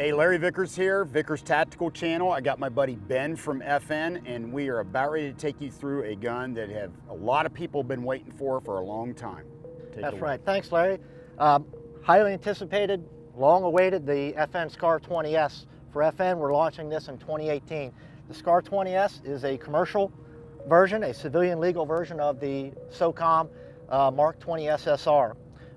Hey, Larry Vickers here, Vickers Tactical Channel. I got my buddy Ben from FN, and we are about ready to take you through a gun that have a lot of people been waiting for a long time. That's right. Thanks, Larry. Highly anticipated, long awaited, the FN SCAR 20S. For FN, we're launching this in 2018. The SCAR 20S is a commercial version, a civilian legal version of the SOCOM Mark 20 SSR.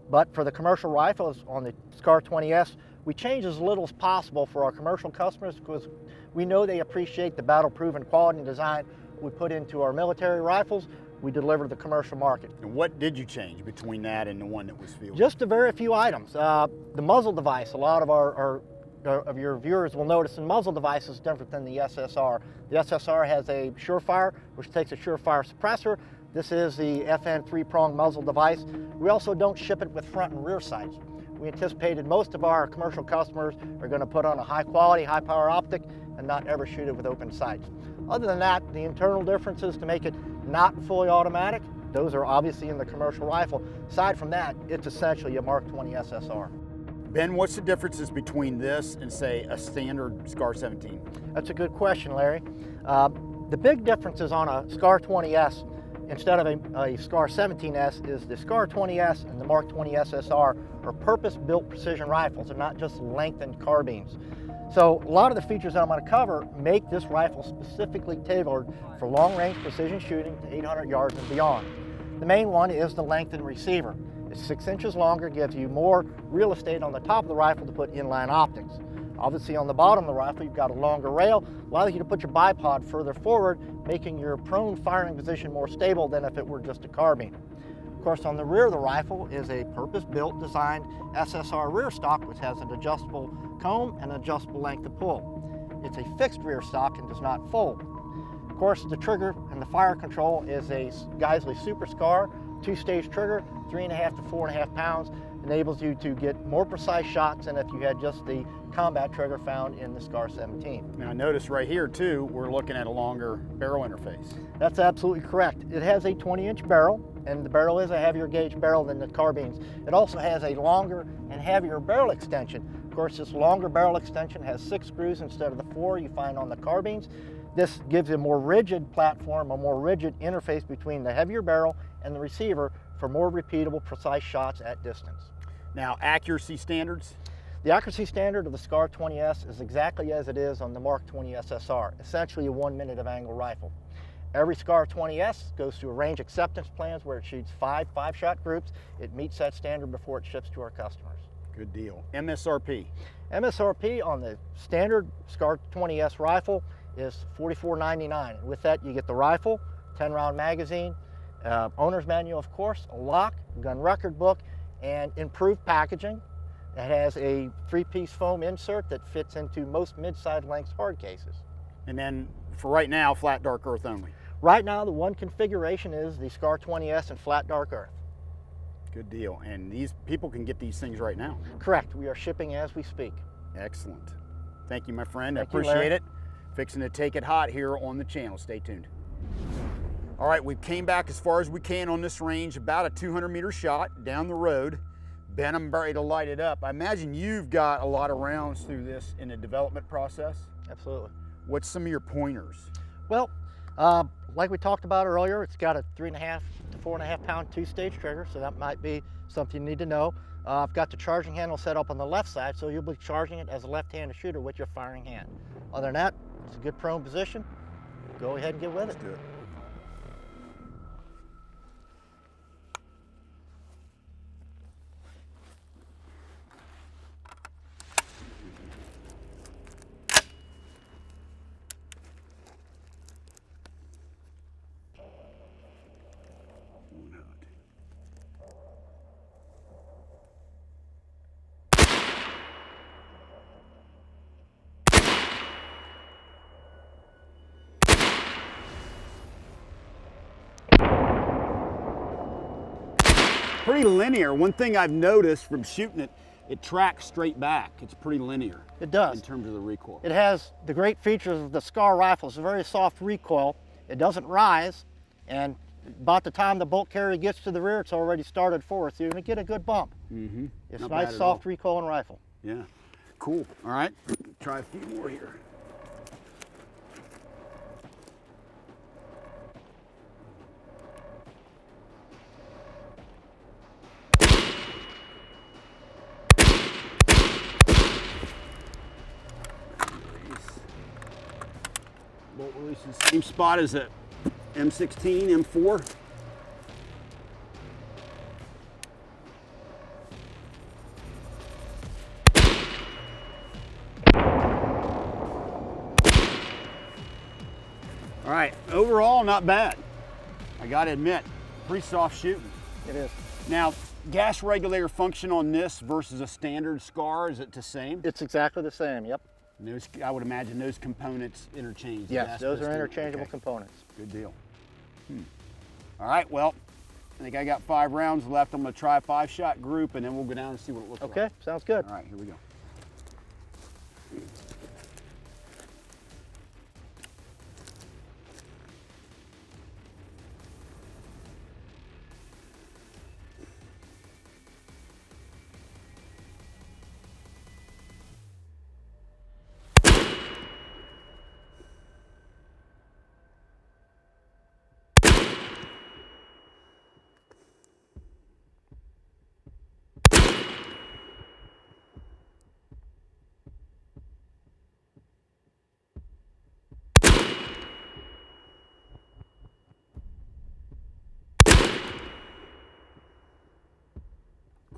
But for the commercial rifles on the SCAR 20S, we change as little as possible for our commercial customers because we know they appreciate the battle-proven quality and design we put into our military rifles. We deliver to the commercial market. And what did you change between that and the one that was fielded? Just a very few items. The muzzle device, a lot of your viewers will notice the muzzle device is different than the SSR. The SSR has a Surefire, which takes a Surefire suppressor. This is the FN 3-prong muzzle device. We also don't ship it with front and rear sights. We anticipated most of our commercial customers are going to put on a high quality, high power optic and not ever shoot it with open sights. Other than that, the internal differences to make it not fully automatic, those are obviously in the commercial rifle. Aside from that, it's essentially a Mark 20 SSR. Ben, what's the differences between this and, say, a standard SCAR 17? That's a good question, Larry. The big differences on a SCAR 20S instead of a SCAR 17S is the SCAR 20S and the Mark 20 SSR are purpose-built precision rifles. They're not just lengthened carbines. So a lot of the features that I'm going to cover make this rifle specifically tailored for long-range precision shooting to 800 yards and beyond. The main one is the lengthened receiver. It's 6 inches longer, gives you more real estate on the top of the rifle to put inline optics. Obviously on the bottom of the rifle you've got a longer rail, allows you to put your bipod further forward, making your prone firing position more stable than if it were just a carbine. Of course, on the rear of the rifle is a purpose-built designed SSR rear stock which has an adjustable comb and an adjustable length of pull. It's a fixed rear stock and does not fold. Of course, the trigger and the fire control is a Geisley Super SCAR 2-stage trigger, 3.5 to 4.5 pounds, enables you to get more precise shots than if you had just the combat trigger found in the SCAR 17. Now, I notice right here too, we're looking at a longer barrel interface. That's absolutely correct. It has a 20-inch barrel, and the barrel is a heavier gauge barrel than the carbines. It also has a longer and heavier barrel extension. Of course, this longer barrel extension has 6 screws instead of the 4 you find on the carbines. This gives a more rigid platform, a more rigid interface between the heavier barrel and the receiver for more repeatable, precise shots at distance. Now, accuracy standards? The accuracy standard of the SCAR 20S is exactly as it is on the Mark 20 SSR, essentially a 1 minute of angle rifle. Every SCAR 20S goes through a range acceptance plans where it shoots 5 5-shot groups. It meets that standard before it ships to our customers. Good deal. MSRP? MSRP on the standard SCAR 20S rifle is $44.99. With that, you get the rifle, 10-round magazine, owner's manual, of course, a lock, gun record book, and improved packaging. It has a 3-piece foam insert that fits into most mid-side length hard cases. And then, for right now, flat dark earth only? Right now, the one configuration is the SCAR 20S in flat dark earth. Good deal. And these people can get these things right now? Correct. We are shipping as we speak. Excellent. Thank you, my friend. Thank I appreciate it. Fixing to take it hot here on the channel. Stay tuned. All right, we came back as far as we can on this range, about a 200-meter shot down the road. Ben, I'm ready to light it up. I imagine you've got a lot of rounds through this in the development process. Absolutely. What's some of your pointers? Well, like we talked about earlier, it's got a 3.5 to 4.5 pound 2-stage trigger, so that might be something you need to know. I've got the charging handle set up on the left side, so you'll be charging it as a left-handed shooter with your firing hand. Other than that, it's a good prone position. Go ahead and get with it. Let's do it. Pretty linear. One thing I've noticed from shooting it, it tracks straight back. It's pretty linear. It does. In terms of the recoil. It has the great features of the SCAR rifle. It's a very soft recoil. It doesn't rise, and about the time the bolt carrier gets to the rear, it's already started forward, so you're going to get a good bump. Mm-hmm. It's a nice soft recoil and rifle. Yeah. cool. All right, try a few more here. Bolt release is the same spot as a M16, M4. All right, overall not bad. I gotta admit, pretty soft shooting. It is. Now, gas regulator function on this versus a standard SCAR, is it the same? It's exactly the same, yep. Those, I would imagine those components interchange. Yes, those are interchangeable components. Good deal. All right, well, I think I got 5 rounds left. I'm gonna try a 5-shot group and then we'll go down and see what it looks like. Okay, sounds good. All right, here we go.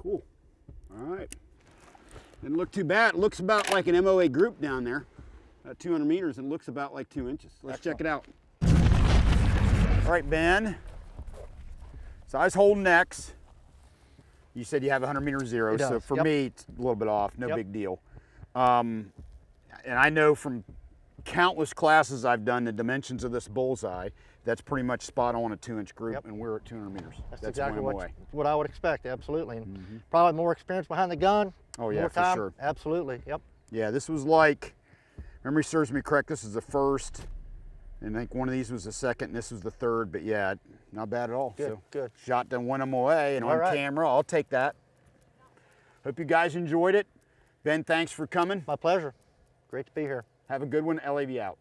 Cool. All right. Didn't look too bad. It looks about like an MOA group down there. 200 meters and looks about like 2 inches. Let's check it out. All right, Ben. So I was holding X. You said you have 100 meter zero. So for me, it's a little bit off. No big deal. And I know from countless classes I've done the dimensions of this bullseye. That's pretty much spot on a 2-inch group, and we're at 200 meters. That's exactly what I would expect, absolutely. And probably more experience behind the gun. Oh yeah, more for time. sure. Absolutely, yep. Yeah, this was like, memory serves me correct, this is the first, and I think one of these was the second, and this was the third, but yeah, not bad at all. Good, so, good. Shot done one MOA, and on camera, I'll take that. Hope you guys enjoyed it. Ben, thanks for coming. My pleasure. Great to be here. Have a good one. LAV out.